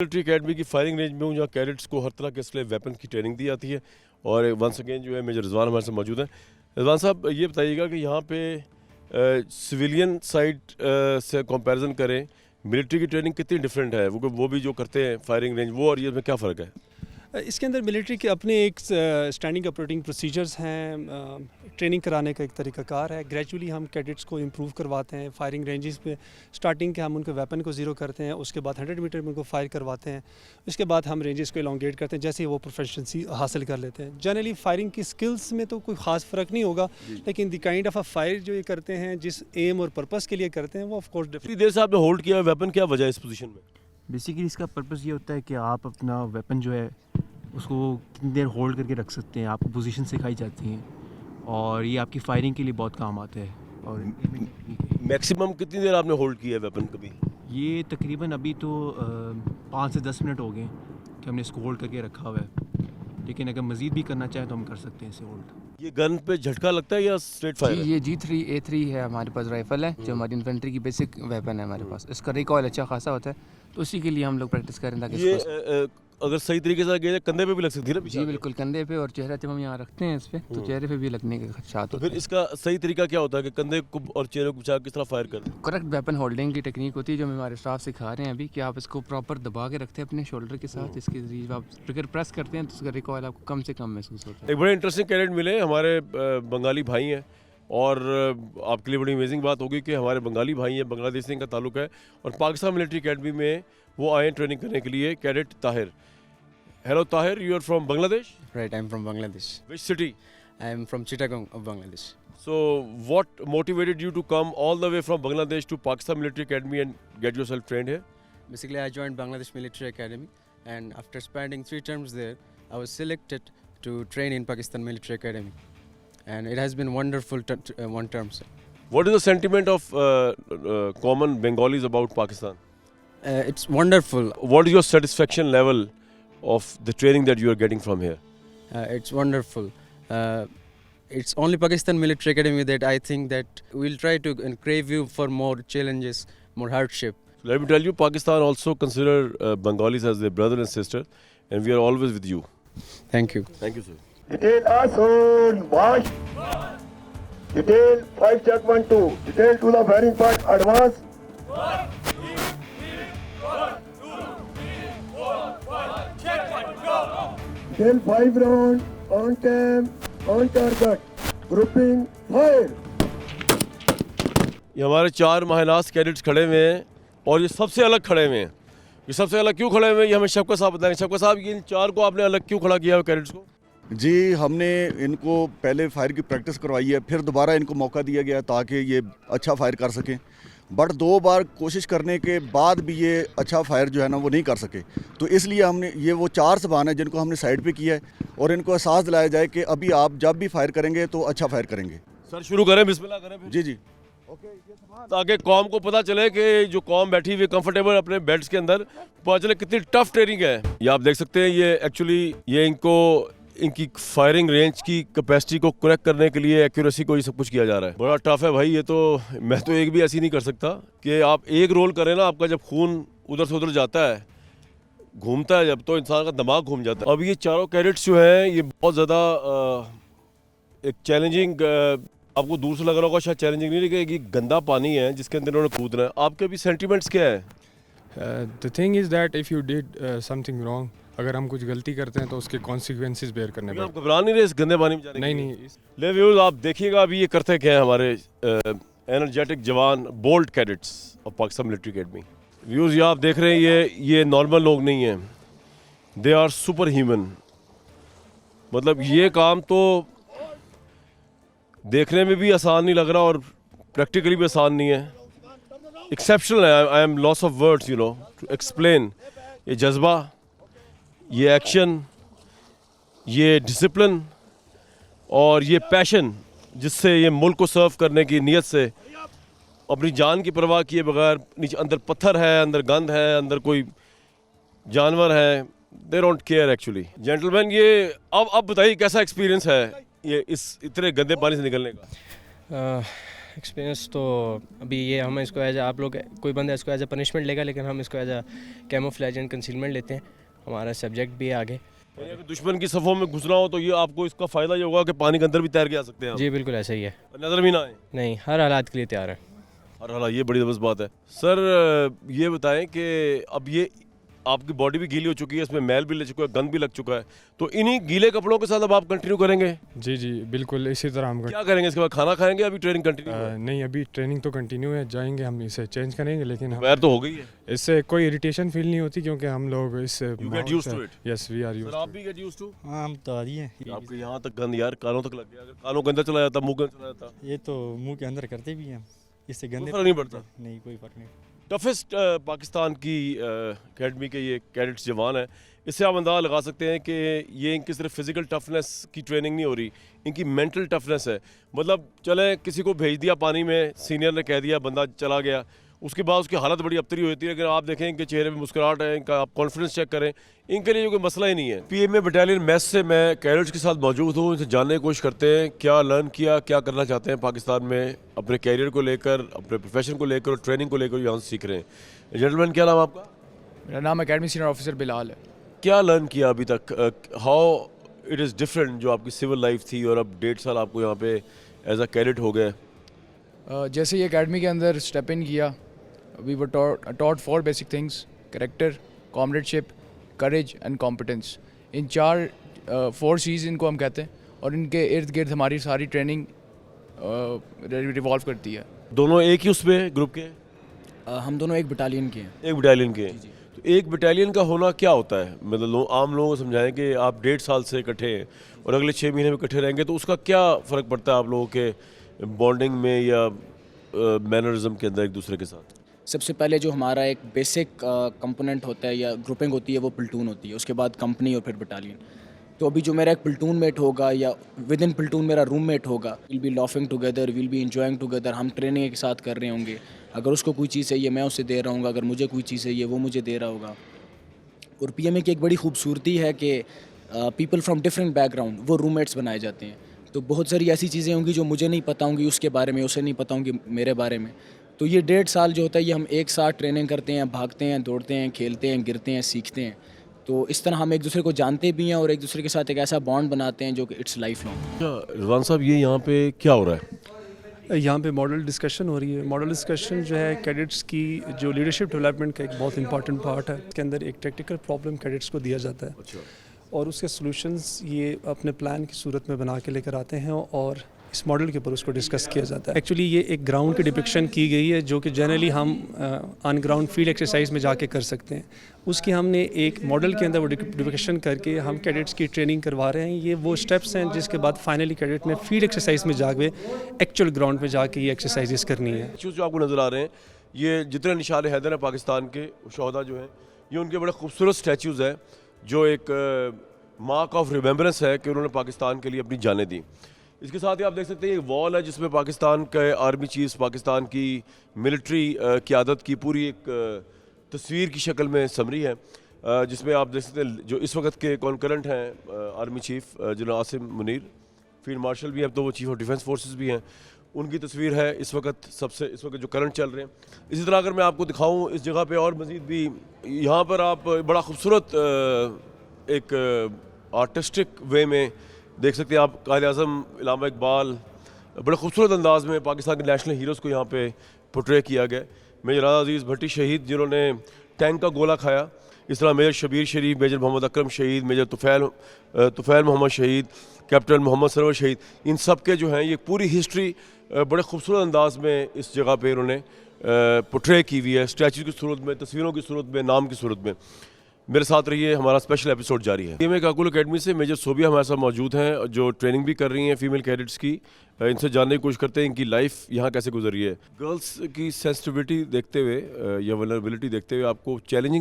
Military academy की firing range में हूँ, जहाँ कैडेट्स को हर तरह के असले वेपन की ट्रेनिंग दी जाती है। और वंस अगेन जो है मेजर रिजवान हमारे साथ मौजूद हैं। रिजवान साहब, ये बताइएगा कि यहाँ पे सिविलियन साइड से कंपैरिजन करें, मिलिट्री की ट्रेनिंग कितनी डिफरेंट है? वो भी जो करते हैं फायरिंग रेंज, वो और ये में क्या फ़र्क है? इसके अंदर मिलिट्री के अपने एक स्टैंडिंग ऑपरेटिंग प्रोसीजर्स हैं, ट्रेनिंग कराने का एक तरीकाकार है। ग्रेजुअली हम कैडेट्स को इम्प्रूव करवाते हैं फायरिंग रेंजेस पे। स्टार्टिंग के हम उनके वेपन को ज़ीरो करते हैं, उसके बाद 100 मीटर में उनको फायर करवाते हैं, उसके बाद हम रेंजेस को एलोंगेट करते हैं जैसे ही वो प्रोफेशनसी हासिल कर लेते हैं। जनरली फायरिंग की स्किल्स में तो कोई ख़ास फ़र्क नहीं होगा, लेकिन the kind of a fire जो ये करते हैं, जिस एम और पर्पज़ के लिए करते हैं, वो ऑफकोर्स कितनी देर से आपने होल्ड किया वेपन, क्या वजह है इस पोजीशन में? बेसिकली इसका पर्पस ये होता है कि आप अपना वेपन जो है उसको कितनी देर होल्ड करके रख सकते हैं, आपको पोजीशन सिखाई जाती हैं और ये आपकी फायरिंग के लिए बहुत काम आता है। और मैक्सिमम कितनी देर आपने होल्ड किया है वेपन कभी? ये तकरीबन अभी तो 5 से 10 मिनट हो गए कि हमने इसको होल्ड करके रखा हुआ है, लेकिन अगर मज़ीद भी करना चाहें तो हम कर सकते हैं इसे होल्ड। ये गन पे झटका लगता है या स्ट्रेट फायर जी, है? ये G3A3 है हमारे पास राइफ़ल है, जो हमारी इन्फेंट्री की बेसिक वेपन है हमारे पास। इसका रिकॉयल अच्छा खासा होता है, तो उसी के लिए हम लोग प्रैक्टिस करें ताकि ये इसको अगर सही तरीके से गए कंधे पे भी लग सकती है ना पीछे? जी बिल्कुल, कंधे पे और चेहरा जब हम यहाँ रखते हैं इस पे, तो चेहरे पे भी लगने के खदशात तो होते फिर इसका सही तरीका क्या होता है कि कंधे को और चेहरे को बचा किस तरह फायर करते हैं? हैं। करेक्ट वेपन होल्डिंग की टेक्निक होती है जो हमारे स्टाफ सिखा रहे हैं अभी, कि आप इसको प्रॉपर दबा के रखते हैं अपने शोल्डर के साथ। इसके जरिए जब आप ट्रिगर प्रेस करते हैं तो उसका रिकॉयल आपको कम से कम महसूस होता है। एक बड़े इंटरेस्टिंग कैडेट मिले हमारे, बंगाली भाई हैं। और आपके लिए बड़ी अमेजिंग बात होगी कि हमारे बंगाली भाई हैं, बांग्लादेश से इनका ताल्लुक है और पाकिस्तान मिलिट्री अकेडमी में वो आए ट्रेनिंग करने के लिए। Cadet Tahir. Hello Tahir, you are from Bangladesh? Right, I'm from Bangladesh. Which city? I am from Chittagong of Bangladesh. So what motivated you to come all the way from Bangladesh to Pakistan Military Academy and get yourself trained here? Basically, I joined Bangladesh Military Academy, and after spending 3 terms there, I was selected to train in Pakistan Military Academy, and it has been wonderful 1 term. Sir. What is the sentiment of common Bengalis about Pakistan? It's wonderful. What is your satisfaction level of the training that you are getting from here? It's wonderful. It's only Pakistan Military Academy that I think that we'll try to crave you for more challenges, more hardship. Let me tell you, Pakistan also consider Bengalis as their brother and sister, and we are always with you. Thank you. Thank you, sir. Detail Asun, march. Detail 5 check 1 2. Detail to the firing part, advance. Detail 5 round, on time, on target. Grouping, fire. ये हमारे 4 माहिनास cadets खड़े हुए हैं और ये सबसे अलग खड़े हुए हैं। ये सबसे अलग क्यों खड़े हुए हैं ये हमें शफकत साहब बताएंगे। शफकत साहब, ये इन 4 को आपने अलग क्यों खड़ा किया है कैडेट्स को? जी, हमने इनको पहले फायर की प्रैक्टिस करवाई है, फिर दोबारा इनको मौका दिया गया ताकि ये अच्छा फायर कर सकें। बट 2 बार कोशिश करने के बाद भी ये अच्छा फायर जो है ना वो नहीं कर सके, तो इसलिए हमने ये वो 4 जवान हैं जिनको हमने साइड पे किया है और इनको एहसास दिलाया जाए कि अभी आप जब भी फायर करेंगे तो अच्छा फायर करेंगे। सर शुरू करें, बिस्मिल्लाह करें फिर। जी जी। ताकि कौम को पता चले कि जो कौम बैठी हुई कंफर्टेबल अपने बेड्स के अंदर, पता चले कितनी टफ ट्रेनिंग है। ये आप देख सकते हैं, ये एक्चुअली ये इनकी फायरिंग रेंज की कैपेसिटी को करेक्ट करने के लिए, एक्यूरेसी को ये सब कुछ किया जा रहा है। बड़ा टफ है भाई ये तो। मैं तो एक भी ऐसी नहीं कर सकता कि आप एक रोल करें ना, आपका जब खून उधर से उधर जाता है, घूमता है जब, तो इंसान का दिमाग घूम जाता है। अब ये 4 कैडेट्स जो हैं ये बहुत ज़्यादा एक चैलेंजिंग, आपको दूर से लग रहा होगा शायद चैलेंजिंग नहीं, लेकिन ये गंदा पानी है जिसके अंदर इन्होंने कूदना है। आपके भी सेंटिमेंट्स क्या है? The thing is that if you did something wrong, अगर हम कुछ गलती करते हैं तो उसके consequences बेयर करने आप पड़ते घबरा नहीं रहे इस गंदे पानी में जाने हैं। के नहीं लिए? नहीं, ले व्यूअर्स, आप देखिएगा अभी ये करते क्या हैं हमारे एनर्जेटिक जवान, bold cadets of Pakistan military academy. Viewers, ये आप देख रहे हैं, ये नॉर्मल लोग नहीं हैं, दे आर सुपर ह्यूमन। मतलब ये काम तो देखने में भी आसान नहीं लग रहा और प्रैक्टिकली भी आसान नहीं है। एक्सेप्शनल है। I am loss of words, you know, to explain. ये जज्बा, ये एक्शन, ये डिसिप्लिन और ये पैशन जिससे ये मुल्क को सर्व करने की नीयत से अपनी जान की परवाह किए बगैर, नीचे अंदर पत्थर है, अंदर गंद है, अंदर कोई जानवर है, they don't care actually. Gentleman, ये अब बताइए कैसा एक्सपीरियंस है ये इस इतने गंदे पानी से निकलने का? एक्सपीरियंस तो अभी ये हम इसको एज आप लोग कोई बंदा इसको एज ए पनिशमेंट लेगा, लेकिन हम इसको as a camouflage and concealment लेते हैं। हमारा सब्जेक्ट भी है आगे। यानी अगर दुश्मन की सफ़ों में घुसना हो तो ये आपको इसका फ़ायदा ये होगा कि पानी के अंदर भी तैर के आ सकते हैं आप। जी बिल्कुल ऐसा ही है, नज़र भी ना आए। नहीं हर हालात के लिए तैयार है। और हाँ, ये बड़ी ज़बरदस्त बात है। सर ये बताएं कि अब ये आपकी बॉडी भी गीली हो चुकी है, इसमें मैल भी लग चुका है, गंद भी लग चुका है, तो इन्हीं गीले कपड़ों के साथ अब आप कंटिन्यू करेंगे? जी जी बिल्कुल इसी तरह हम क्या करेंगे इसके बाद? खाना खाएंगे? अभी ट्रेनिंग कंटिन्यू नहीं, अभी ट्रेनिंग तो कंटिन्यू है, जाएंगे हम इसे चेंज करेंगे, लेकिन हम पैर तो हो गई है। इससे कोई इरिटेशन फील नहीं होती क्योंकि हम लोग इस You get used to it? Yes we are sir used आप भी गेट यूज्ड टू? हाँ हम तो आ रही हैं। आपके यहाँ तक गंद यार कानों तक लग गया। अगर कानों के अंदर चला जाता, मुंह के अंदर चला जाता, ये तो मुंह के अंदर करते भी हैं, इससे गंदे फर्क नहीं पड़ता। नहीं, कोई फर्क नहीं। टफेस्ट पाकिस्तान की एकेडमी के ये कैडेट्स जवान हैं, इससे आप अंदाज़ा लगा सकते हैं कि ये इनकी सिर्फ फिज़िकल टफनेस की ट्रेनिंग नहीं हो रही, इनकी मेंटल टफनेस है। मतलब चले किसी को भेज दिया पानी में, सीनियर ने कह दिया, बंदा चला गया, उसके बाद उसकी हालत बड़ी अबतरी होती है। अगर आप देखें इनके चेहरे पे मुस्कुराहट है, इनका आप कॉन्फिडेंस चेक करें, इनके लिए कोई मसला ही नहीं है। पीएमए बटालियन मैस से मैं कैडेट्स के साथ मौजूद हूँ, इनसे जानने की कोशिश करते हैं क्या लर्न किया, क्या करना चाहते हैं पाकिस्तान में अपने कैरियर को लेकर, अपने प्रोफेशन को लेकर और ट्रेनिंग को लेकर यहाँ से सीख रहे हैं। जेंटलमैन क्या नाम आपका? मेरा नाम अकेडमी सीनियर ऑफिसर बिलाल है। क्या लर्न किया अभी तक? हाउ इट इज़ डिफरेंट जो आपकी सिविल लाइफ थी और अब 1.5 साल आपको यहाँ पे एज अ कैडेट हो गए? जैसे ये एकेडमी के अंदर स्टेप इन किया, we were taught 4 basic things: character, comradeship, courage and competence. इन 4 चीज़ इनको हम कहते हैं, और इनके इर्द गिर्द हमारी सारी ट्रेनिंग रिवॉल्व करती है। दोनों एक ही उसमें ग्रुप के? हम दोनों एक बटालियन के हैं। एक बटालियन के? तो एक बटालियन का होना क्या होता है? मतलब आम लोगों को समझाएं कि आप 1.5 साल से इकट्ठे हैं और अगले 6 महीने में इकट्ठे रहेंगे, तो उसका क्या फ़र्क पड़ता है आप लोगों के बॉन्डिंग में या मैनरिज्म के अंदर एक दूसरे के साथ? सबसे पहले जो हमारा एक बेसिक कंपोनेंट होता है या ग्रुपिंग होती है वो प्लटून होती है, उसके बाद कंपनी और फिर बटालियन। तो अभी जो मेरा एक प्लटून मेट होगा या विद इन प्लटून मेरा रूम मेट होगा, will be laughing together, will be enjoying together. हम ट्रेनिंग एक साथ कर रहे होंगे, अगर उसको कोई चीज़ चाहिए मैं उसे दे रहा हूँ, अगर मुझे कोई चीज़ चाहिए वो मुझे दे रहा होगा। और पीएमए की एक बड़ी खूबसूरती है कि पीपल फ्रॉम डिफरेंट बैकग्राउंड वो रूममेट्स बनाए जाते हैं। तो बहुत सारी ऐसी चीज़ें होंगी जो मुझे नहीं पता होंगी उसके बारे में, उसे नहीं पता होंगी मेरे बारे में। तो ये 1.5 साल जो होता है ये हम एक साथ ट्रेनिंग करते हैं, भागते हैं, दौड़ते हैं, खेलते हैं, गिरते हैं, सीखते हैं। तो इस तरह हम एक दूसरे को जानते भी हैं और एक दूसरे के साथ एक ऐसा बॉन्ड बनाते हैं जो कि इट्स लाइफ लॉन्ग। रिजवान साहब, ये यहाँ पे क्या हो रहा है? यहाँ पे मॉडल डिस्कशन हो रही है। मॉडल डिस्कशन जो है कैडेट्स की जो लीडरशिप डेवलपमेंट का एक बहुत इंपॉर्टेंट पार्ट है। इसके अंदर एक टेक्निकल प्रॉब्लम कैडेट्स को दिया जाता है। अच्छा। और उसके सॉल्यूशंस ये अपने प्लान की सूरत में बना के लेकर आते हैं और इस मॉडल के ऊपर उसको डिस्कस किया जाता है। एक्चुअली ये एक ग्राउंड की डिपिक्शन की गई है जो कि जनरली हम ऑन ग्राउंड फील्ड एक्सरसाइज में जाके कर सकते हैं। उसकी हमने एक मॉडल के अंदर वो डिपिक्शन करके हम कैडेट्स की ट्रेनिंग करवा रहे हैं। ये वो स्टेप्स हैं जिसके बाद फाइनली कैडेट ने फील्ड एक्सरसाइज में जाके एक्चुअल ग्राउंड में जाके ये एक्सरसाइजेस करनी है। जो आपको नज़र आ रहे हैं, ये जितने निशान हैदर हैं पाकिस्तान के शहदा जो हैं, ये उनके बड़े खूबसूरत स्टैचूज़ हैं जो एक मार्क ऑफ रिमेम्बरेंस है कि उन्होंने पाकिस्तान के लिए अपनी जानें दी। इसके साथ ही आप देख सकते हैं एक वॉल है जिसमें पाकिस्तान के आर्मी चीफ्स, पाकिस्तान की मिलिट्री क़यादत की पूरी एक तस्वीर की शक्ल में समरी है, जिसमें आप देख सकते हैं जो इस वक्त के कॉन्करेंट हैं army chief general Asim Munir, field marshal भी हैं, अब तो वो चीफ ऑफ डिफेंस फोर्सेस भी हैं, उनकी तस्वीर है इस वक्त जो करंट चल रहे हैं। इसी तरह अगर मैं आपको दिखाऊँ इस जगह पे और मज़ीद भी, यहाँ पर आप बड़ा खूबसूरत एक आर्टिस्टिक वे में देख सकते हैं आप कायद आज़म इलामा इकबाल बड़े खूबसूरत अंदाज में पाकिस्तान के नेशनल हीरोज़ को यहाँ पे पोर्ट्रे किया गया। मेजर राजा अजीज़ भट्टी शहीद जिन्होंने टैंक का गोला खाया, इस तरह मेजर शबीर शरीफ, मेजर मोहम्मद अकरम शहीद, मेजर तुफ़ैल मोहम्मद शहीद, कैप्टन मोहम्मद सरवर शहीद, इन सब के जो हैं ये पूरी हिस्ट्री बड़े खूबसूरत अंदाज में इस जगह पे उन्होंने पोर्ट्रे की हुई है, स्टैचू की सूरत में, तस्वीरों की सूरत में, नाम की सूरत में। मेरे साथ रहिए, हमारा स्पेशल एपिसोड जारी है। पीएमए काकुल एकेडमी से मेजर सोबिया हमारे साथ मौजूद हैं जो ट्रेनिंग भी कर रही हैं फीमेल कैडेट्स की। इनसे जानने की कोशिश करते हैं इनकी लाइफ यहाँ कैसे गुजरी है। गर्ल्स की सेंसिटिविटी देखते हुए या वल्नरेबिलिटी देखते हुए आपको चैलेंजिंग